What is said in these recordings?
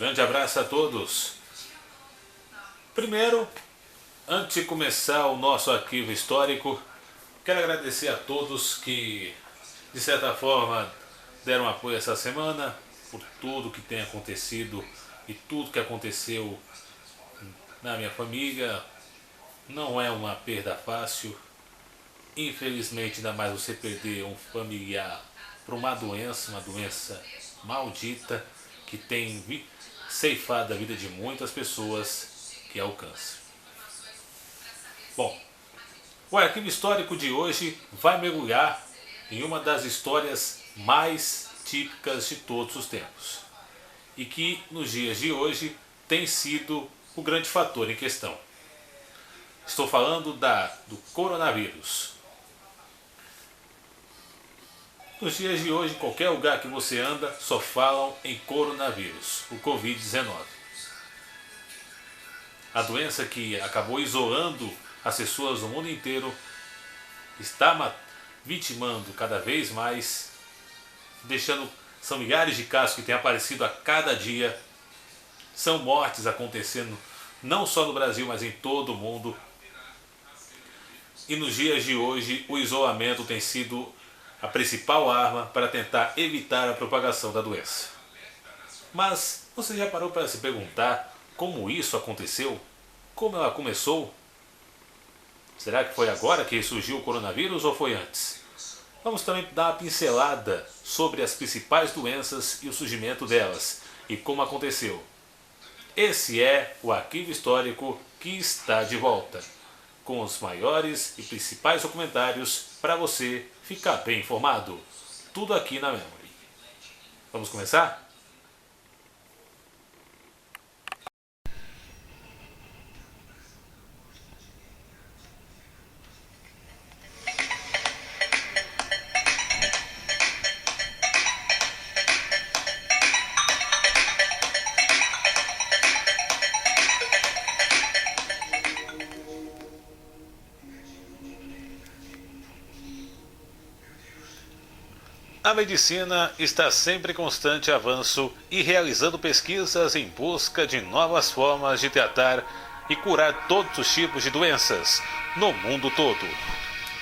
Grande abraço a todos. Primeiro, antes de começar o nosso arquivo histórico, quero agradecer a todos que, de certa forma, deram apoio essa semana, por tudo que tem acontecido e tudo que aconteceu na minha família. Não é uma perda fácil. Infelizmente, ainda mais você perder um familiar por uma doença maldita que tem ceifado a vida de muitas pessoas, que é o câncer. Bom, o arquivo histórico de hoje vai mergulhar em uma das histórias mais típicas de todos os tempos e que nos dias de hoje tem sido o grande fator em questão. Estou falando do coronavírus. Nos dias de hoje, em qualquer lugar que você anda, só falam em coronavírus, o Covid-19. A doença que acabou isolando as pessoas do mundo inteiro está vitimando cada vez mais, são milhares de casos que têm aparecido a cada dia, são mortes acontecendo não só no Brasil, mas em todo o mundo. E nos dias de hoje, o isolamento tem sido a principal arma para tentar evitar a propagação da doença. Mas você já parou para se perguntar como isso aconteceu? Como ela começou? Será que foi agora que surgiu o coronavírus ou foi antes? Vamos também dar uma pincelada sobre as principais doenças e o surgimento delas e como aconteceu. Esse é o arquivo histórico que está de volta, com os maiores e principais documentários para você ficar bem informado. Tudo aqui na Memory. Vamos começar? A medicina está sempre em constante avanço e realizando pesquisas em busca de novas formas de tratar e curar todos os tipos de doenças no mundo todo.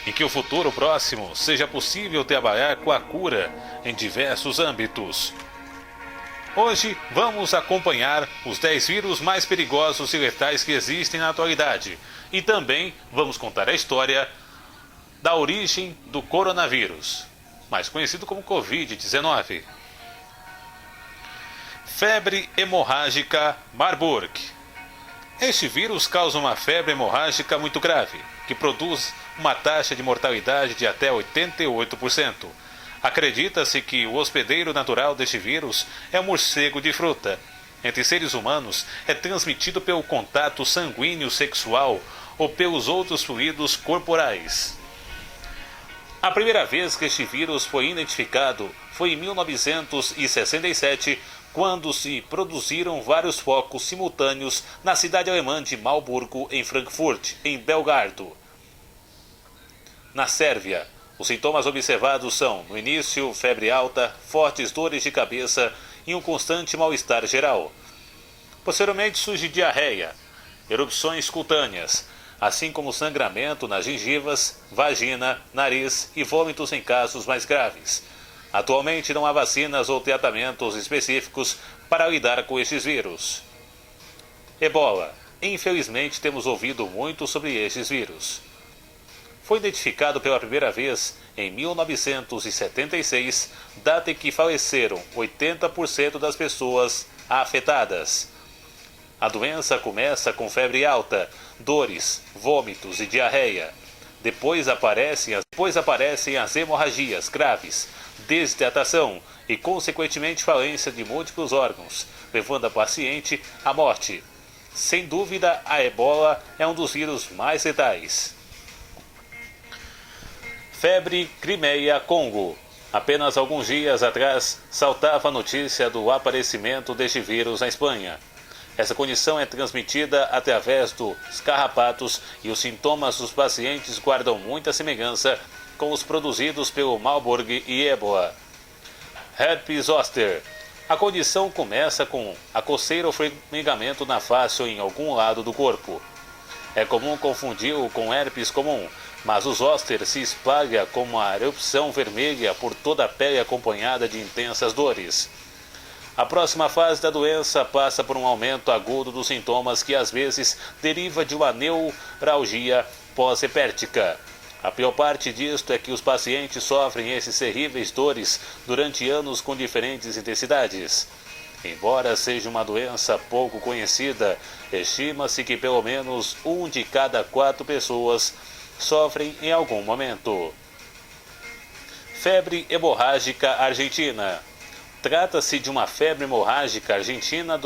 Em que o futuro próximo seja possível trabalhar com a cura em diversos âmbitos. Hoje vamos acompanhar os 10 vírus mais perigosos e letais que existem na atualidade e também vamos contar a história da origem do coronavírus, mais conhecido como Covid-19. Febre hemorrágica Marburg. Este vírus causa uma febre hemorrágica muito grave, que produz uma taxa de mortalidade de até 88%. Acredita-se que o hospedeiro natural deste vírus é o morcego de fruta. Entre seres humanos, é transmitido pelo contato sanguíneo sexual ou pelos outros fluidos corporais. A primeira vez que este vírus foi identificado foi em 1967, quando se produziram vários focos simultâneos na cidade alemã de Marburgo, em Frankfurt, em Belgardo. Na Sérvia, os sintomas observados são, no início, febre alta, fortes dores de cabeça e um constante mal-estar geral. Posteriormente surge diarreia, erupções cutâneas, assim como sangramento nas gengivas, vagina, nariz e vômitos em casos mais graves. Atualmente não há vacinas ou tratamentos específicos para lidar com estes vírus. Ebola. Infelizmente temos ouvido muito sobre estes vírus. Foi identificado pela primeira vez em 1976, data em que faleceram 80% das pessoas afetadas. A doença começa com febre alta, dores, vômitos e diarreia. Depois aparecem as hemorragias graves, desidratação e, consequentemente, falência de múltiplos órgãos, levando a paciente à morte. Sem dúvida, a ebola é um dos vírus mais letais. Febre Crimeia-Congo. Apenas alguns dias atrás, saltava a notícia do aparecimento deste vírus na Espanha. Essa condição é transmitida através dos carrapatos e os sintomas dos pacientes guardam muita semelhança com os produzidos pelo Marburg e Ebola. Herpes zoster. A condição começa com a coceira ou formigamento na face ou em algum lado do corpo. É comum confundi-o com herpes comum, mas o zoster se espalha como uma erupção vermelha por toda a pele acompanhada de intensas dores. A próxima fase da doença passa por um aumento agudo dos sintomas que às vezes deriva de uma neuralgia pós-hepática. A pior parte disto é que os pacientes sofrem esses terríveis dores durante anos com diferentes intensidades. Embora seja uma doença pouco conhecida, estima-se que pelo menos 1 de cada 4 pessoas sofrem em algum momento. Febre hemorrágica argentina. Trata-se de uma febre hemorrágica argentina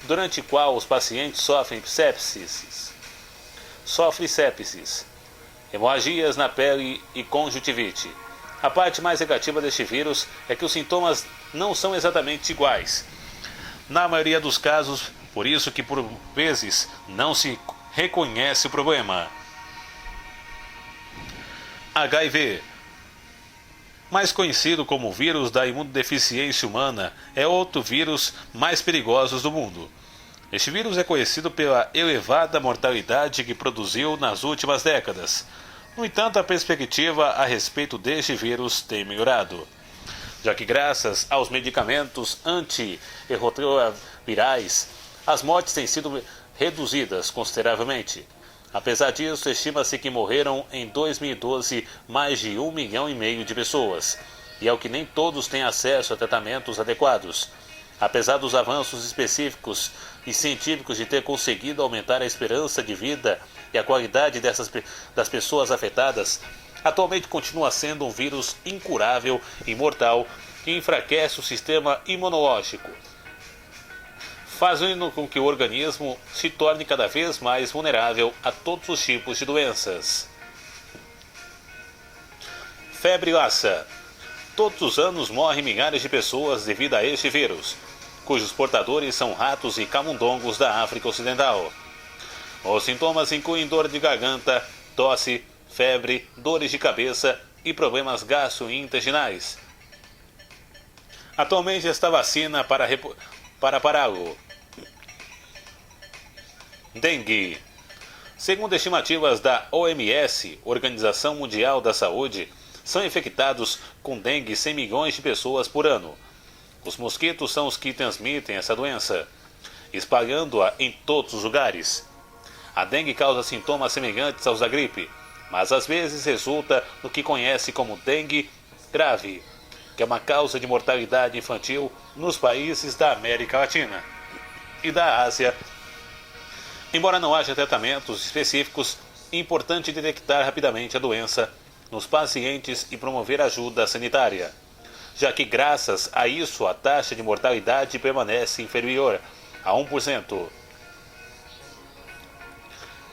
durante a qual os pacientes sofrem sepsis, hemorragias na pele e conjuntivite. A parte mais negativa deste vírus é que os sintomas não são exatamente iguais. Na maioria dos casos, por isso que por vezes não se reconhece o problema. HIV, mais conhecido como vírus da imunodeficiência humana, é outro vírus mais perigoso do mundo. Este vírus é conhecido pela elevada mortalidade que produziu nas últimas décadas. No entanto, a perspectiva a respeito deste vírus tem melhorado, já que graças aos medicamentos antirretrovirais, as mortes têm sido reduzidas consideravelmente. Apesar disso, estima-se que morreram em 2012 mais de 1,5 milhão de pessoas, e é o que nem todos têm acesso a tratamentos adequados. Apesar dos avanços específicos e científicos de ter conseguido aumentar a esperança de vida e a qualidade das pessoas afetadas, atualmente continua sendo um vírus incurável e mortal que enfraquece o sistema imunológico, fazendo com que o organismo se torne cada vez mais vulnerável a todos os tipos de doenças. Febre Lassa. Todos os anos morrem milhares de pessoas devido a este vírus, cujos portadores são ratos e camundongos da África Ocidental. Os sintomas incluem dor de garganta, tosse, febre, dores de cabeça e problemas gastrointestinais. Atualmente está vacina para pará-lo. Dengue. Segundo estimativas da OMS, Organização Mundial da Saúde, são infectados com dengue 100 milhões de pessoas por ano. Os mosquitos são os que transmitem essa doença, espalhando-a em todos os lugares. A dengue causa sintomas semelhantes aos da gripe, mas às vezes resulta no que conhece como dengue grave, que é uma causa de mortalidade infantil nos países da América Latina e da Ásia. Embora não haja tratamentos específicos, é importante detectar rapidamente a doença nos pacientes e promover ajuda sanitária, já que graças a isso a taxa de mortalidade permanece inferior a 1%.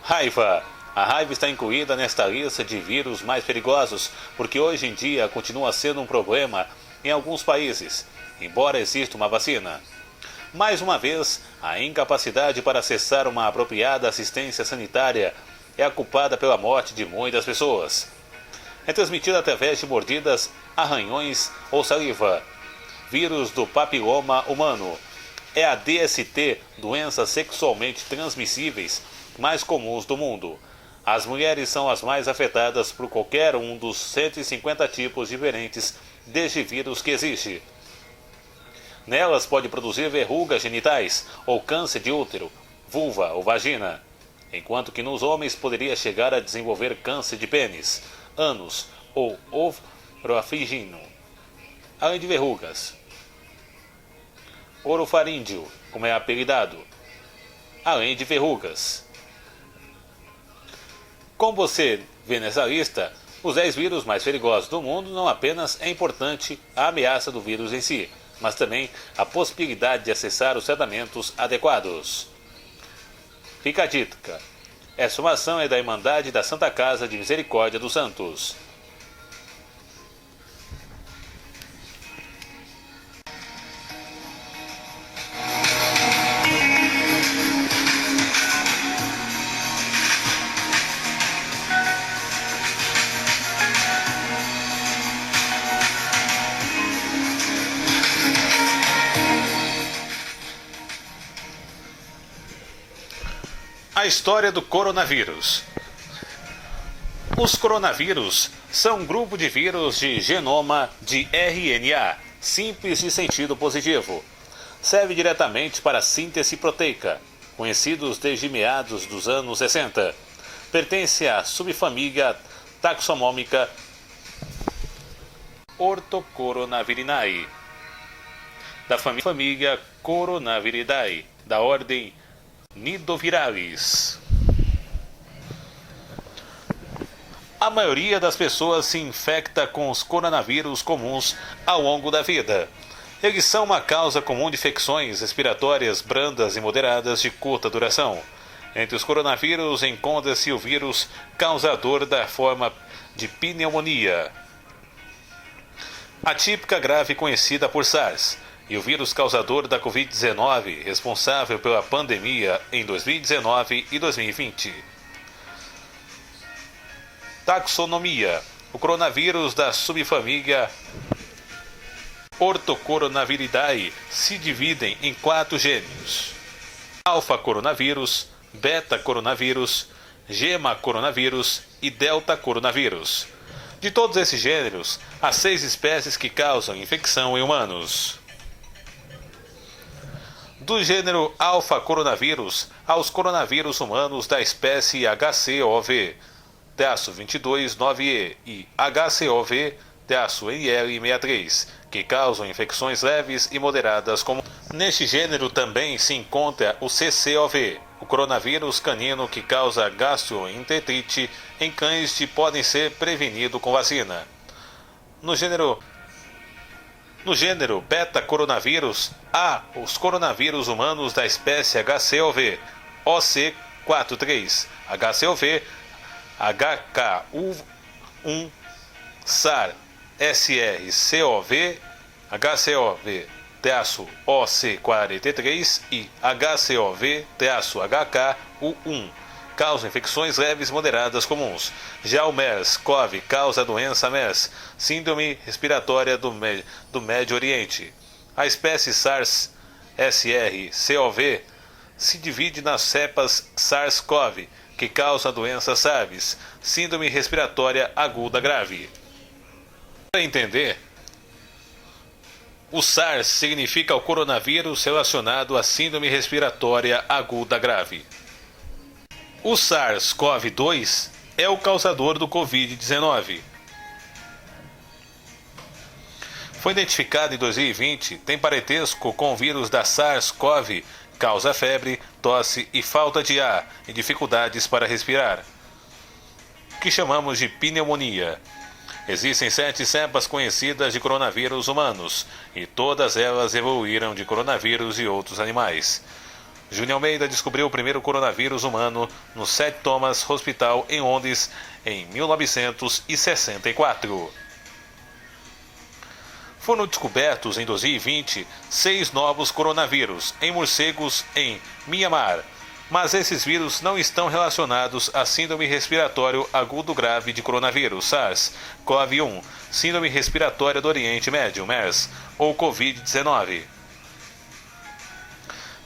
Raiva. A raiva está incluída nesta lista de vírus mais perigosos, porque hoje em dia continua sendo um problema em alguns países, embora exista uma vacina. Mais uma vez, a incapacidade para acessar uma apropriada assistência sanitária é a culpada pela morte de muitas pessoas. É transmitida através de mordidas, arranhões ou saliva. Vírus do papiloma humano. É a DST, doenças sexualmente transmissíveis mais comuns do mundo. As mulheres são as mais afetadas por qualquer um dos 150 tipos diferentes deste vírus que existe. Nelas pode produzir verrugas genitais ou câncer de útero, vulva ou vagina, enquanto que nos homens poderia chegar a desenvolver câncer de pênis, ânus ou orofaríngeo, além de verrugas. Orofaríngeo, como é apelidado, além de verrugas. Como você vê nessa lista, os 10 vírus mais perigosos do mundo não apenas é importante a ameaça do vírus em si, mas também a possibilidade de acessar os tratamentos adequados. Fica a dica. Essa ação é da Irmandade da Santa Casa de Misericórdia dos Santos. A história do coronavírus. Os coronavírus são um grupo de vírus de genoma de RNA, simples de sentido positivo. Serve diretamente para a síntese proteica, conhecidos desde meados dos anos 60. Pertence à subfamília taxonômica Orthocoronavirinae, da família Coronaviridae, da ordem Nidoviralis. A maioria das pessoas se infecta com os coronavírus comuns ao longo da vida. Eles são uma causa comum de infecções respiratórias brandas e moderadas de curta duração. Entre os coronavírus encontra-se o vírus causador da forma de pneumonia atípica grave conhecida por SARS, e o vírus causador da Covid-19, responsável pela pandemia em 2019 e 2020. Taxonomia. O coronavírus da subfamília Orthocoronaviridae se dividem em 4 gêneros: alfa-coronavírus, beta-coronavírus, gema-coronavírus e delta-coronavírus. De todos esses gêneros, há 6 espécies que causam infecção em humanos. Do gênero alfa-coronavírus aos coronavírus humanos da espécie HCOV-22-9E e HCOV-NL63, que causam infecções leves e moderadas como... Neste gênero também se encontra o CCOV, o coronavírus canino que causa gastroenterite em cães que podem ser prevenido com vacina. No gênero beta-coronavírus, há os coronavírus humanos da espécie HCOV, OC43, HCOV, HKU1, SAR, SRCOV, HCOV-OC43 e HCOV-HKU1 causam infecções leves moderadas comuns. Já o MERS-CoV causa a doença MERS, síndrome respiratória do Médio Oriente. A espécie SARS-SRCoV se divide nas cepas SARS-CoV, que causa a doença SARS, síndrome respiratória aguda grave. Para entender, o SARS significa o coronavírus relacionado à síndrome respiratória aguda grave. O SARS-CoV-2 é o causador do Covid-19. Foi identificado em 2020, tem parentesco com o vírus da SARS-CoV, causa febre, tosse e falta de ar e dificuldades para respirar, que chamamos de pneumonia. Existem 7 cepas conhecidas de coronavírus humanos, e todas elas evoluíram de coronavírus de outros animais. Júnior Almeida descobriu o primeiro coronavírus humano no St. Thomas Hospital em Londres em 1964. Foram descobertos em 2020 6 novos coronavírus em morcegos em Myanmar, mas esses vírus não estão relacionados à síndrome respiratória agudo grave de coronavírus SARS-CoV-1, síndrome respiratória do Oriente Médio, MERS, ou Covid-19.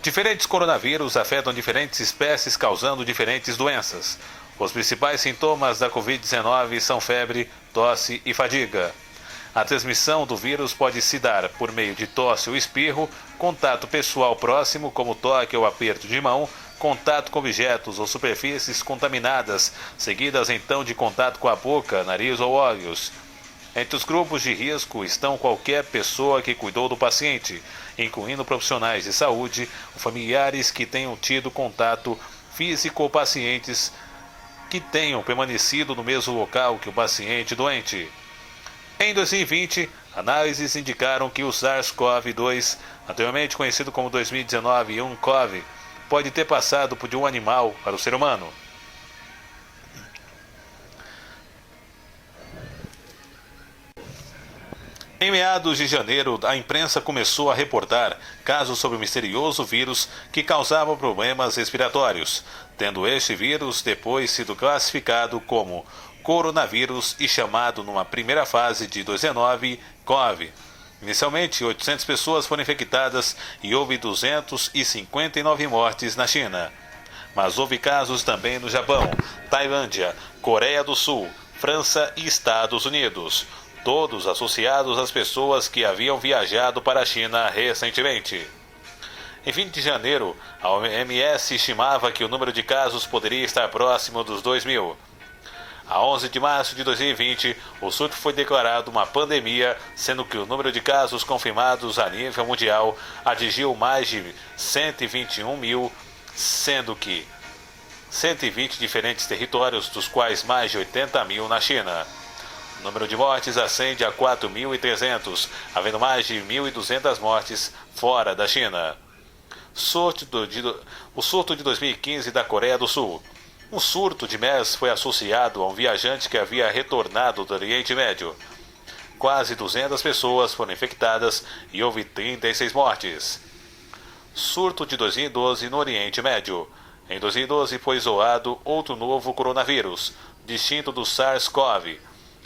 Diferentes coronavírus afetam diferentes espécies, causando diferentes doenças. Os principais sintomas da Covid-19 são febre, tosse e fadiga. A transmissão do vírus pode se dar por meio de tosse ou espirro, contato pessoal próximo, como toque ou aperto de mão, contato com objetos ou superfícies contaminadas, seguidas então de contato com a boca, nariz ou olhos. Entre os grupos de risco estão qualquer pessoa que cuidou do paciente, incluindo profissionais de saúde, familiares que tenham tido contato físico ou pacientes que tenham permanecido no mesmo local que o paciente doente. Em 2020, análises indicaram que o SARS-CoV-2, anteriormente conhecido como 2019-1-CoV, pode ter passado de um animal para o ser humano. Em meados de janeiro, a imprensa começou a reportar casos sobre o misterioso vírus que causava problemas respiratórios, tendo este vírus depois sido classificado como coronavírus e chamado numa primeira fase de 19-CoV. Inicialmente, 800 pessoas foram infectadas e houve 259 mortes na China. mas houve casos também no Japão, Tailândia, Coreia do Sul, França e Estados Unidos, todos associados às pessoas que haviam viajado para a China recentemente. Em 20 de janeiro, a OMS estimava que o número de casos poderia estar próximo dos 2.000. A 11 de março de 2020, o surto foi declarado uma pandemia, sendo que o número de casos confirmados a nível mundial atingiu mais de 121 mil, sendo que 120 diferentes territórios, dos quais mais de 80 mil na China. O número de mortes ascende a 4.300, havendo mais de 1.200 mortes fora da China. O surto de 2015 da Coreia do Sul. Um surto de MERS foi associado a um viajante que havia retornado do Oriente Médio. Quase 200 pessoas foram infectadas e houve 36 mortes. Surto de 2012 no Oriente Médio. Em 2012 foi isolado outro novo coronavírus, distinto do SARS-CoV.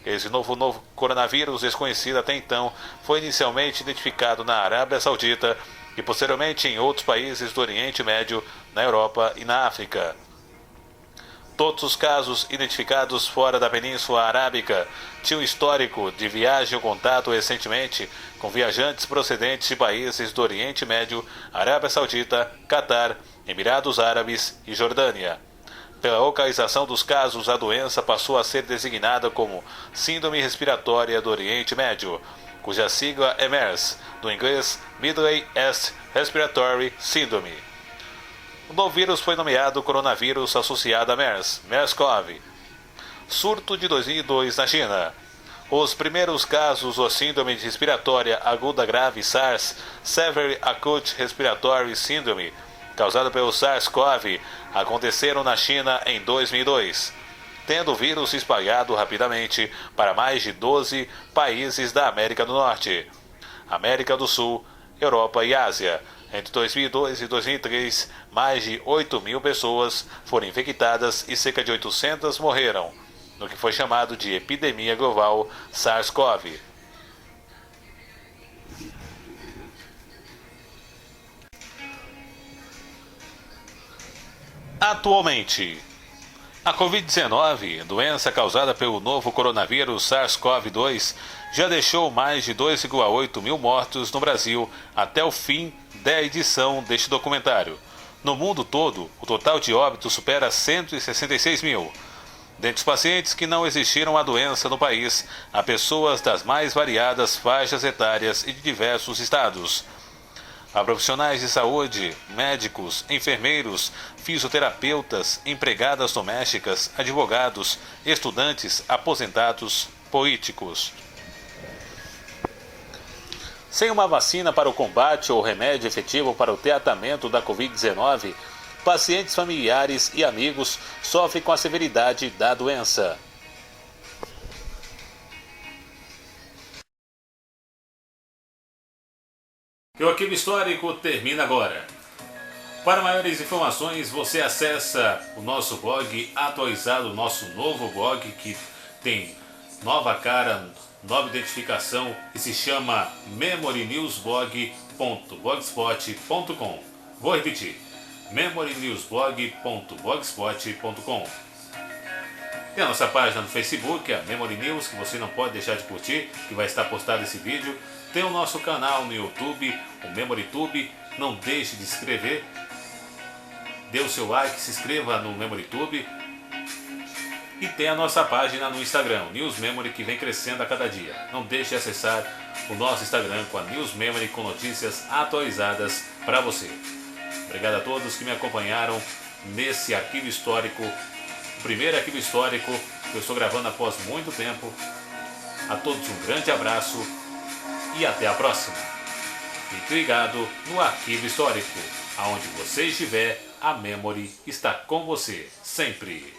Esse novo coronavírus, desconhecido até então, foi inicialmente identificado na Arábia Saudita e posteriormente em outros países do Oriente Médio, na Europa e na África. Todos os casos identificados fora da Península Arábica tinham histórico de viagem ou contato recentemente com viajantes procedentes de países do Oriente Médio, Arábia Saudita, Catar, Emirados Árabes e Jordânia. Pela localização dos casos, a doença passou a ser designada como Síndrome Respiratória do Oriente Médio, cuja sigla é MERS, do inglês Middle East Respiratory Syndrome. O novo vírus foi nomeado coronavírus associado a MERS, MERS-CoV. Surto de 2002 na China. Os primeiros casos da síndrome respiratória aguda grave SARS, Severe Acute Respiratory Syndrome, causada pelo SARS-CoV, aconteceram na China em 2002, tendo o vírus se espalhado rapidamente para mais de 12 países da América do Norte, América do Sul, Europa e Ásia. Entre 2002 e 2003, mais de 8.000 pessoas foram infectadas e cerca de 800 morreram, no que foi chamado de epidemia global SARS-CoV. Atualmente, a Covid-19, doença causada pelo novo coronavírus SARS-CoV-2, já deixou mais de 2,8 mil mortos no Brasil até o fim da edição deste documentário. No mundo todo, o total de óbitos supera 166 mil. Dentre os pacientes que não existiram a doença no país, há pessoas das mais variadas faixas etárias e de diversos estados. Há profissionais de saúde, médicos, enfermeiros, fisioterapeutas, empregadas domésticas, advogados, estudantes, aposentados, políticos. Sem uma vacina para o combate ou remédio efetivo para o tratamento da Covid-19, pacientes familiares e amigos sofrem com a severidade da doença. O Arquivo Histórico termina agora. Para maiores informações, você acessa o nosso blog atualizado, o nosso novo blog que tem nova cara, nova identificação e se chama memorynewsblog.blogspot.com. Vou repetir, memorynewsblog.blogspot.com. Tem a nossa página no Facebook, a Memory News, que você não pode deixar de curtir, que vai estar postado esse vídeo. Tem o nosso canal no YouTube, o MemoryTube. Não deixe de se inscrever. Dê o seu like, se inscreva no MemoryTube. E tem a nossa página no Instagram, News Memory, que vem crescendo a cada dia. Não deixe de acessar o nosso Instagram com a News Memory, com notícias atualizadas para você. Obrigado a todos que me acompanharam nesse arquivo histórico, o primeiro arquivo histórico que eu estou gravando após muito tempo. A todos um grande abraço e até a próxima. Fique ligado no Arquivo Histórico. Aonde você estiver, a Memory está com você sempre.